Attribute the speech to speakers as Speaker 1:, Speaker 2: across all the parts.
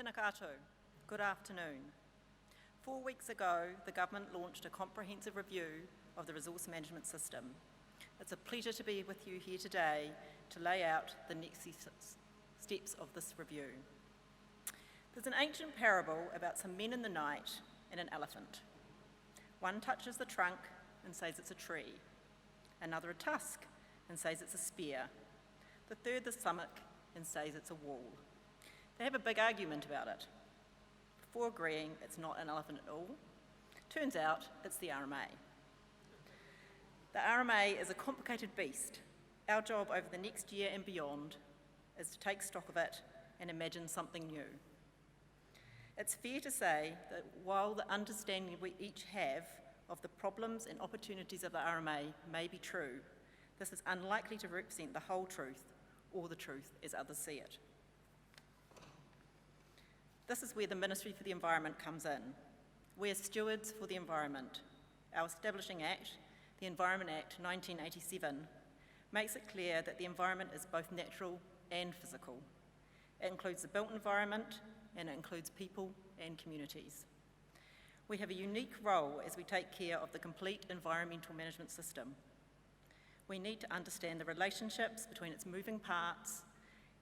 Speaker 1: Tēnā koutou. Good afternoon. 4 weeks ago, the government launched a comprehensive review of the resource management system. It's a pleasure to be with you here today to lay out the next steps of this review. There's an ancient parable about some men in the night and an elephant. One touches the trunk and says it's a tree, another a tusk and says it's a spear, the third the stomach and says it's a wall. They have a big argument about it, before agreeing it's not an elephant at all. Turns out it's the RMA. The RMA is a complicated beast. Our job over the next year and beyond is to take stock of it and imagine something new. It's fair to say that while the understanding we each have of the problems and opportunities of the RMA may be true, this is unlikely to represent the whole truth or the truth as others see it. This is where the Ministry for the Environment comes in. We're stewards for the environment. Our establishing act, the Environment Act 1987, makes it clear that the environment is both natural and physical. It includes the built environment and it includes people and communities. We have a unique role as we take care of the complete environmental management system. We need to understand the relationships between its moving parts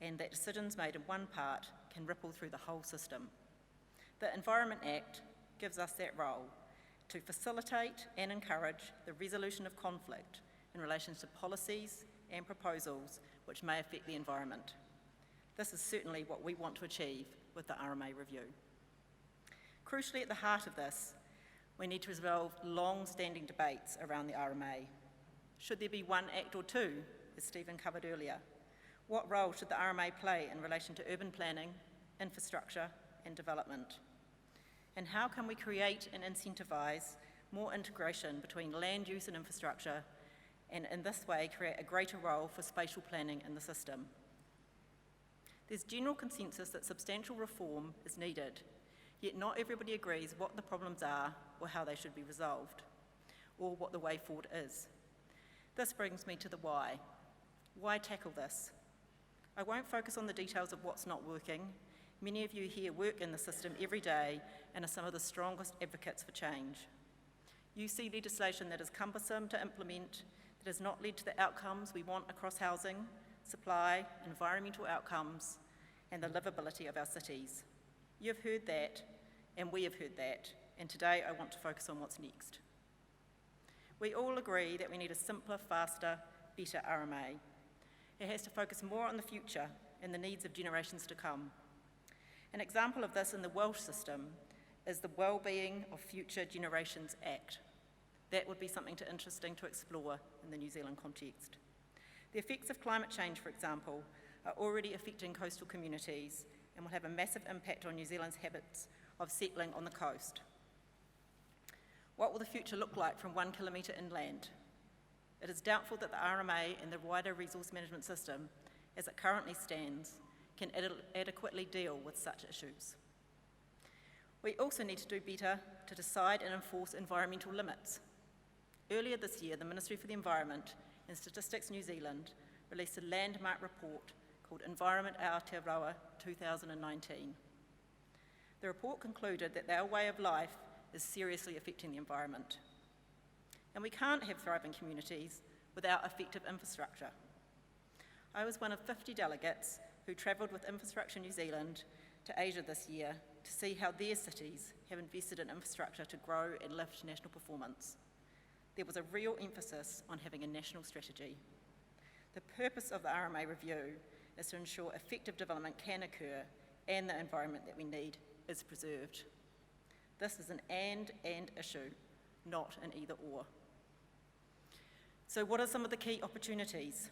Speaker 1: and that decisions made in one part can ripple through the whole system. The Environment Act gives us that role to facilitate and encourage the resolution of conflict in relation to policies and proposals which may affect the environment. This is certainly what we want to achieve with the RMA review. Crucially, at the heart of this, we need to resolve long-standing debates around the RMA. Should there be one act or two, as Stephen covered earlier? What role should the RMA play in relation to urban planning, infrastructure and development? And how can we create and incentivise more integration between land use and infrastructure, and in this way create a greater role for spatial planning in the system? There's general consensus that substantial reform is needed, yet not everybody agrees what the problems are or how they should be resolved, or what the way forward is. This brings me to the why. Why tackle this? I won't focus on the details of what's not working. Many of you here work in the system every day and are some of the strongest advocates for change. You see legislation that is cumbersome to implement, that has not led to the outcomes we want across housing, supply, environmental outcomes, and the livability of our cities. You've heard that, and we have heard that, and today I want to focus on what's next. We all agree that we need a simpler, faster, better RMA. It has to focus more on the future and the needs of generations to come. An example of this in the Welsh system is the Wellbeing of Future Generations Act. That would be something interesting to explore in the New Zealand context. The effects of climate change, for example, are already affecting coastal communities and will have a massive impact on New Zealand's habits of settling on the coast. What will the future look like from 1 kilometre inland? It is doubtful that the RMA and the wider resource management system, as it currently stands, can adequately deal with such issues. We also need to do better to decide and enforce environmental limits. Earlier this year, the Ministry for the Environment and Statistics New Zealand released a landmark report called Environment Aotearoa 2019. The report concluded that our way of life is seriously affecting the environment. And we can't have thriving communities without effective infrastructure. I was one of 50 delegates who travelled with Infrastructure New Zealand to Asia this year to see how their cities have invested in infrastructure to grow and lift national performance. There was a real emphasis on having a national strategy. The purpose of the RMA review is to ensure effective development can occur and the environment that we need is preserved. This is an and issue, not an either or. So what are some of the key opportunities?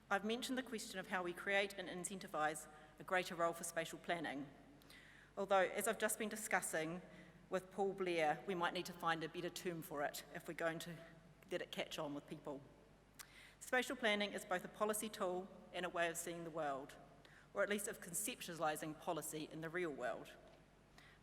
Speaker 1: I've mentioned the question of how we create and incentivise a greater role for spatial planning. Although, as I've just been discussing with Paul Blair, we might need to find a better term for it if we're going to let it catch on with people. Spatial planning is both a policy tool and a way of seeing the world, or at least of conceptualising policy in the real world.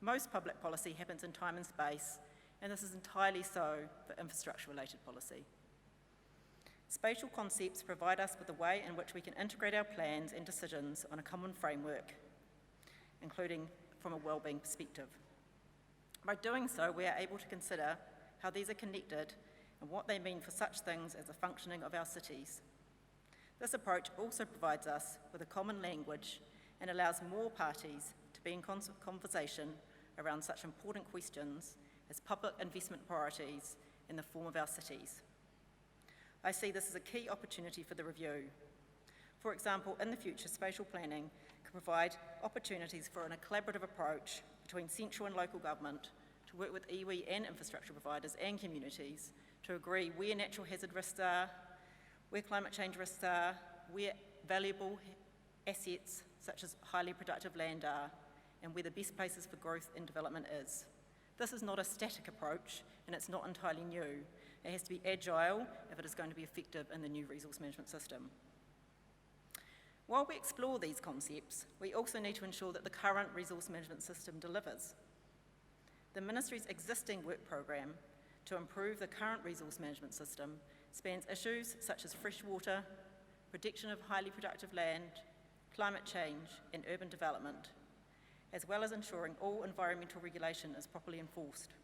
Speaker 1: Most public policy happens in time and space, and this is entirely so for infrastructure-related policy. Spatial concepts provide us with a way in which we can integrate our plans and decisions on a common framework. including from a wellbeing perspective. By doing so, we are able to consider how these are connected and what they mean for such things as the functioning of our cities. This approach also provides us with a common language and allows more parties to be in conversation around such important questions as public investment priorities in the form of our cities. I see this as a key opportunity for the review. For example, in the future, spatial planning can provide opportunities for a collaborative approach between central and local government to work with iwi and infrastructure providers and communities to agree where natural hazard risks are, where climate change risks are, where valuable assets such as highly productive land are, and where the best places for growth and development is. This is not a static approach, and it's not entirely new. It has to be agile if it is going to be effective in the new resource management system. While we explore these concepts, we also need to ensure that the current resource management system delivers. The Ministry's existing work programme to improve the current resource management system spans issues such as fresh water, protection of highly productive land, climate change, and urban development, as well as ensuring all environmental regulation is properly enforced.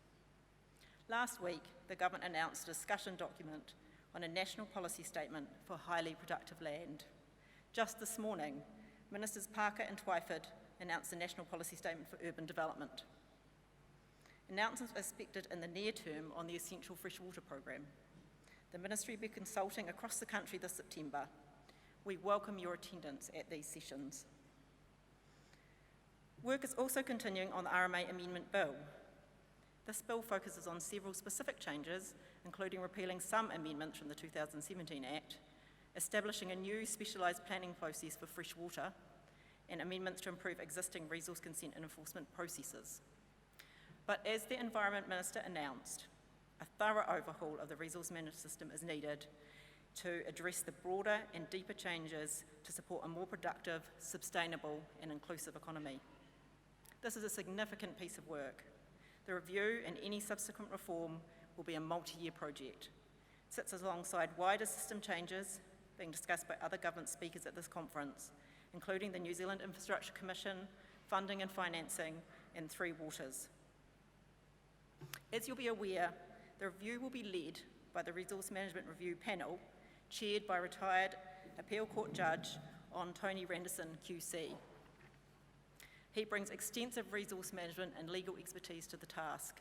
Speaker 1: Last week, the Government announced a discussion document on a national policy statement for highly productive land. Just this morning, Ministers Parker and Twyford announced a national policy statement for urban development. Announcements are expected in the near term on the Essential Freshwater Programme. The Ministry will be consulting across the country this September. We welcome your attendance at these sessions. Work is also continuing on the RMA Amendment Bill. This bill focuses on several specific changes, including repealing some amendments from the 2017 Act, establishing a new specialised planning process for fresh water, and amendments to improve existing resource consent and enforcement processes. But as the Environment Minister announced, a thorough overhaul of the resource management system is needed to address the broader and deeper changes to support a more productive, sustainable and inclusive economy. This is a significant piece of work. The review and any subsequent reform will be a multi-year project. It sits alongside wider system changes being discussed by other government speakers at this conference, including the New Zealand Infrastructure Commission, funding and financing, and Three Waters. As you'll be aware, the review will be led by the Resource Management Review Panel, chaired by retired Appeal Court Judge Tony Randerson QC. He brings extensive resource management and legal expertise to the task.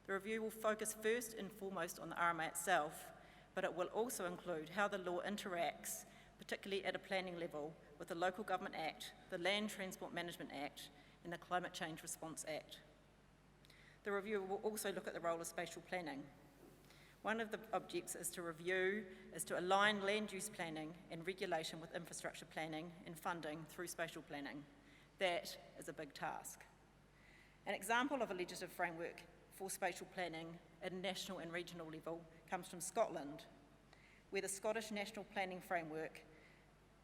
Speaker 1: The review will focus first and foremost on the RMA itself, but it will also include how the law interacts, particularly at a planning level, with the Local Government Act, the Land Transport Management Act, and the Climate Change Response Act. The review will also look at the role of spatial planning. One of the objects is to align land use planning and regulation with infrastructure planning and funding through spatial planning. That is a big task. An example of a legislative framework for spatial planning at a national and regional level comes from Scotland, where the Scottish National Planning Framework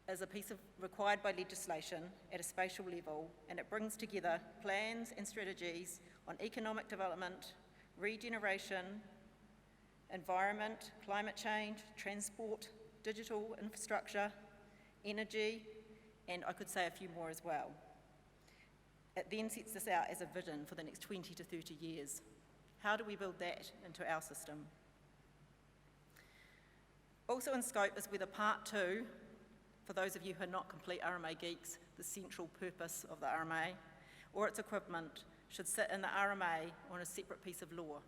Speaker 1: is a piece of required by legislation at a spatial level, and it brings together plans and strategies on economic development, regeneration, environment, climate change, transport, digital infrastructure, energy, and I could say a few more as well. It then sets this out as a vision for the next 20 to 30 years. How do we build that into our system? Also in scope is whether Part 2, for those of you who are not complete RMA geeks, the central purpose of the RMA, or its equivalent, should sit in the RMA on a separate piece of law.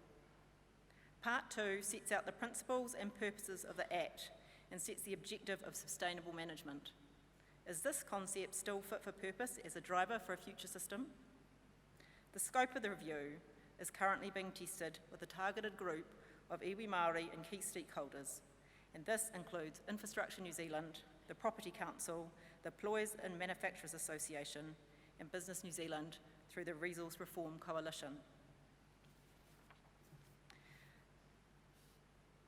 Speaker 1: Part 2 sets out the principles and purposes of the Act and sets the objective of sustainable management. Is this concept still fit for purpose as a driver for a future system? The scope of the review is currently being tested with a targeted group of iwi Māori and key stakeholders, and this includes Infrastructure New Zealand, the Property Council, the Employers and Manufacturers Association, and Business New Zealand through the Resource Reform Coalition.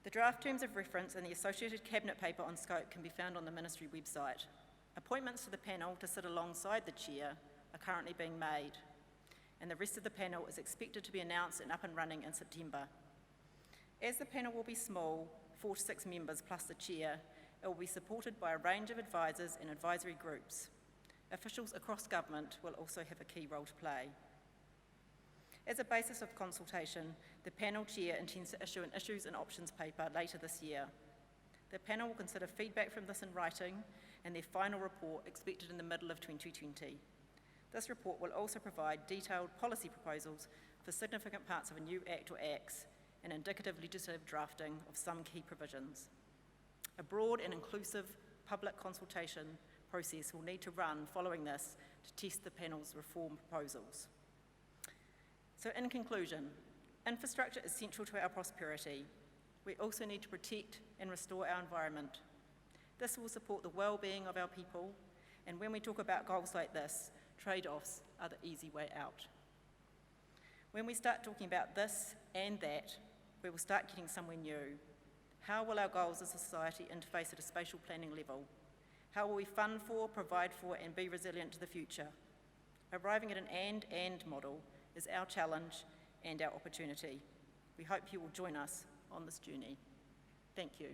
Speaker 1: The draft terms of reference and the associated cabinet paper on scope can be found on the Ministry website. Appointments to the panel to sit alongside the chair are currently being made, and the rest of the panel is expected to be announced and up and running in September. As the panel will be small, 4 to 6 members plus the chair, it will be supported by a range of advisors and advisory groups. Officials across government will also have a key role to play. As a basis of consultation, the panel chair intends to issue an issues and options paper later this year. The panel will consider feedback from this in writing and their final report expected in the middle of 2020. This report will also provide detailed policy proposals for significant parts of a new act or acts and indicative legislative drafting of some key provisions. A broad and inclusive public consultation process will need to run following this to test the panel's reform proposals. So in conclusion, infrastructure is central to our prosperity. We also need to protect and restore our environment. This will support the well-being of our people, and when we talk about goals like this, trade-offs are the easy way out. When we start talking about this and that, we will start getting somewhere new. How will our goals as a society interface at a spatial planning level? How will we fund for, provide for, and be resilient to the future? Arriving at an and model is our challenge and our opportunity. We hope you will join us on this journey. Thank you.